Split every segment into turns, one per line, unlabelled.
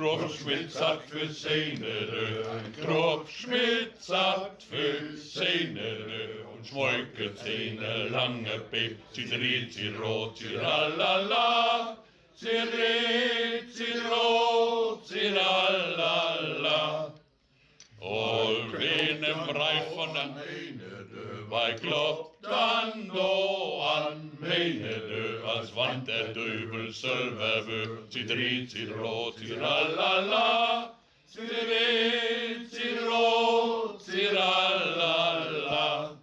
Kropfschmidt sagt für seine Kropfschmidt sagt für seine und schmolket seine lange Pep, zidrit, zirot, ziralala, zirrit, zirot, ziralala. Und wen im Reich von der bei kloppt dann do an meine als wann der Döbel selber wird, zidrit, zirot, ziralala, zidrit, zirot, ziralala.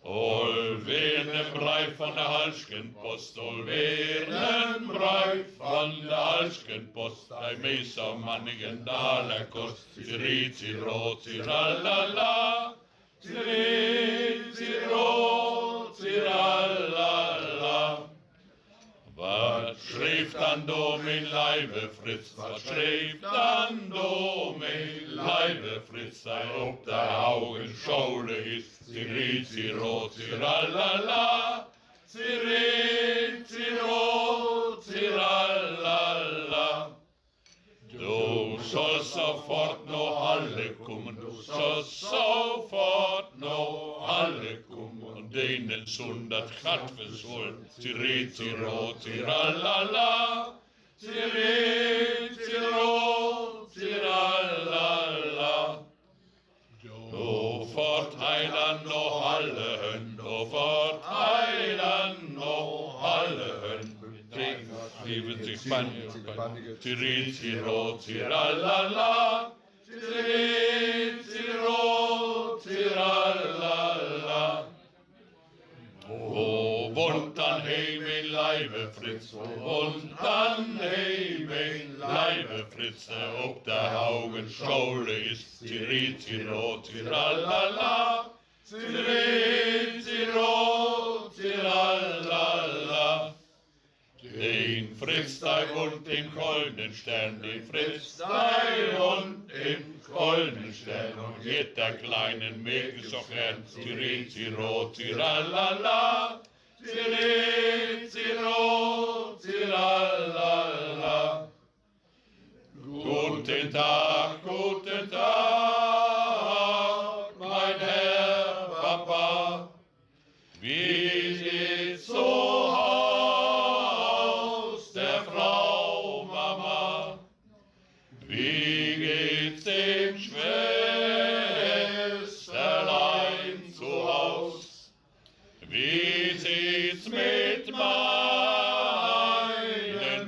Ol wen im Reich von der Halschkenpost, ol wen im Reich von der Halschkenpost, ein Messer mannigen Daler Kost, zidrit, zirot, ziralala, zidrit, zirot, ziralala. Was schrift dann do mein Leibe Fritz, was schrift dann do mein Leibe Fritz, sei ob der Augen Schaule ist, zirrit, zirot, ziralala, zirrit, zirot, ziralala. Du sollst sofort noch alle kommen, du sollst sofort noch alle kommen und denen sundert Katfes wohl, zirrit, zirot, ziralala, zirrit, zirot, ziralala. Du fort heiland noch alle Hön, du fort heiland noch alle Hön. Lieben sich Bannige, zirrit, zirot, ziralala, zirrit, zirot, ziralala. Wo wohnt dann heim in Leibe Fritz, wo wohnt dann heim in Leibe Fritz, ob der Augen Schaule ist, zirrit, zirot, ziralala, zirrit, zirot, ziralala. Den Fritz dei wohnt im Goldenstern, den Fritz dei wohnt im Goldenstern und jeder kleinen Mägel so gern, zirrit, zirot, ziralala, zirrit, zirot, ziralala. Guten Tag, mein Herr Papa, wie geht's so aus der Frau Mama? Wie geht's dem Schwesterlein zu Haus? Wie sieht's mit meinen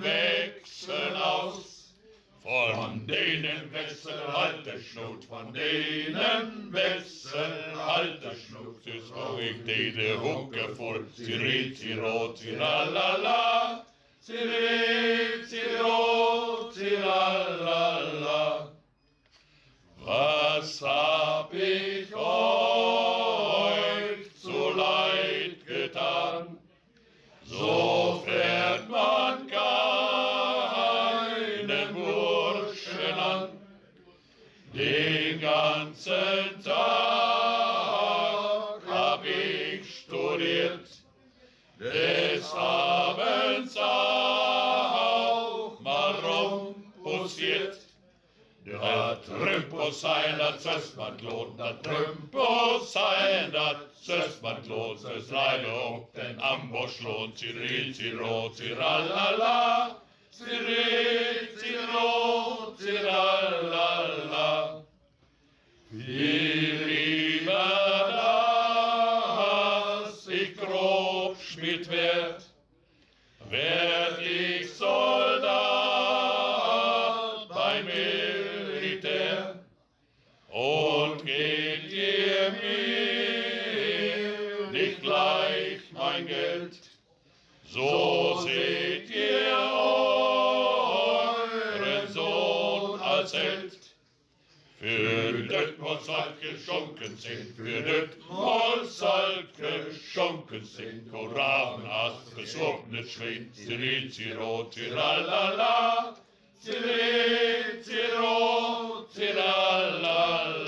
Wechseln aus? Von denen Wechseln alter Schnut, von denen Wechseln alter Schnut, ist ruhig die Hucke voll, zirrit, zirot, ziralala, zirrit, zirot, ziralala. Was hab ich euch zu leid getan? So fährt man keinen Burschen an. Den ganzen Tag hab ich studiert, des Abends auch mal rumpussiert. Der Trümpus sein, das söst man lohnt, der Trümpus sein, das söst man lohnt, das Leibe ob den Ambosch lohnt, zirrit, zirot, ziralala, zirrit, zirot, ziralala. Viel lieber, dass ich Grobschmied werd ich Soldat beim Militär. Und gebt ihr mir nicht gleich mein Geld, so seht ihr euren Sohn als Held. Für det muss halt geschunken sind, für det muss halt geschunken sind. Koran hast besorgnet Schwein, zirrit, zirot, ziralala, zirrit, zirot, ziralala.